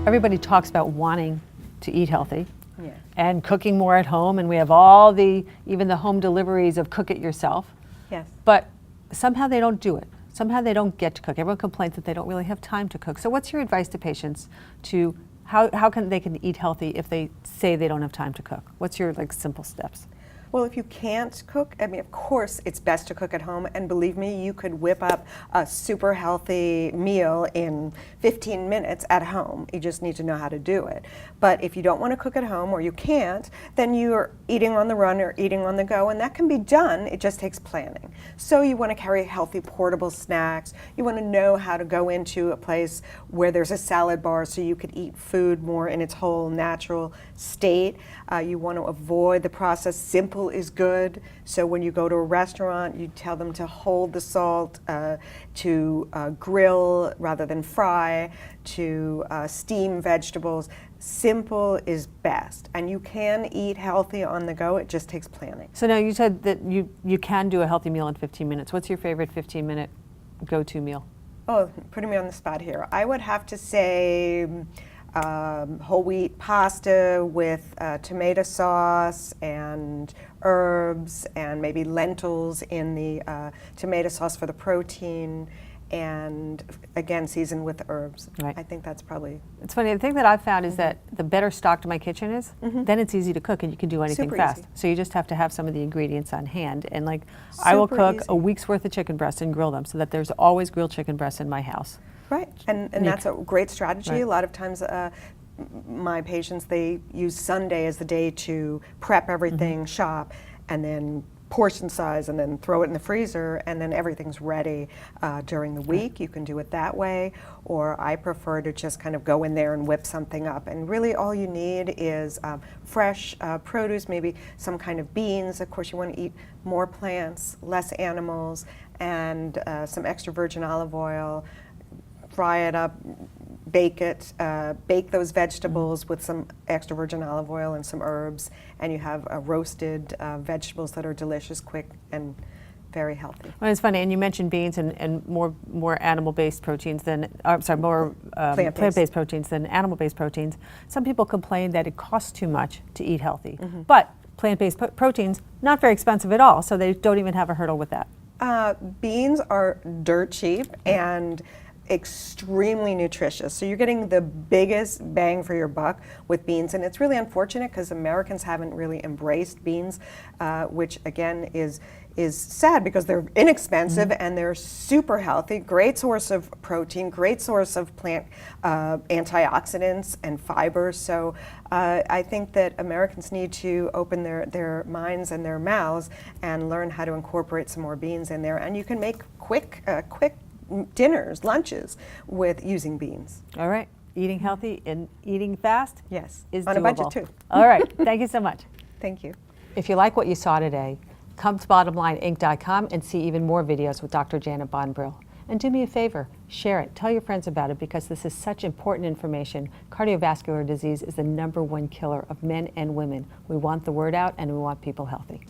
everybody talks about wanting to eat healthy. Yeah. And cooking more at home, and we have all the, even the home deliveries of cook it yourself. Yes. But somehow they don't do it. Somehow they don't get to cook. Everyone complains that they don't really have time to cook. So what's your advice to patients to how can they can eat healthy if they say they don't have time to cook? What's your simple steps? Well, if you can't cook, I mean, of course, it's best to cook at home. And believe me, you could whip up a super healthy meal in 15 minutes at home. You just need to know how to do it. But if you don't want to cook at home or you can't, then you're eating on the run or eating on the go. And that can be done. It just takes planning. So you want to carry healthy portable snacks. You want to know how to go into a place where there's a salad bar so you could eat food more in its whole natural state. You want to avoid the process. Simple is good. So when you go to a restaurant, you tell them to hold the salt, to grill rather than fry, to steam vegetables. Simple is best. And you can eat healthy on the go. It just takes planning. So now you said that you can do a healthy meal in 15 minutes. What's your favorite 15-minute go-to meal? Oh, putting me on the spot here. I would have to say whole wheat pasta with tomato sauce and herbs and maybe lentils in the tomato sauce for the protein, and again seasoned with herbs. Right. I think that's probably... It's funny, the thing that I've found is that the better stocked my kitchen is, then it's easy to cook and you can do anything Super fast. easy. So you just have to have some of the ingredients on hand. And I will cook easy. a week's worth of chicken breasts and grill them so that there's always grilled chicken breasts in my house. Right, and that's a great strategy. Right. A lot of times my patients, they use Sunday as the day to prep everything, shop, and then portion size, and then throw it in the freezer, and then everything's ready during the week. You can do it that way, or I prefer to just kind of go in there and whip something up. And really all you need is fresh produce, maybe some kind of beans. Of course, you want to eat more plants, less animals, and some extra virgin olive oil. Fry it up, bake it, bake those vegetables with some extra virgin olive oil and some herbs, and you have roasted vegetables that are delicious, quick, and very healthy. Well, it's funny, and you mentioned beans and more animal-based proteins than, more plant-based proteins than animal-based proteins. Some people complain that it costs too much to eat healthy, but plant-based proteins, not very expensive at all, so they don't even have a hurdle with that. Beans are dirt cheap and extremely nutritious. So you're getting the biggest bang for your buck with beans, and it's really unfortunate because Americans haven't really embraced beans, which again is sad because they're inexpensive and they're super healthy, great source of protein, great source of plant antioxidants and fiber. So I think that Americans need to open their minds and their mouths and learn how to incorporate some more beans in there, and you can make quick dinners, lunches with using beans. All right, eating healthy and eating fast is on doable. a budget too. All right, thank you so much. Thank you. If you like what you saw today, come to bottomlineinc.com and see even more videos with Dr. Janet Bond Brill. And do me a favor, share it, tell your friends about it, because this is such important information. Cardiovascular disease is the #1 killer of men and women. We want the word out and we want people healthy.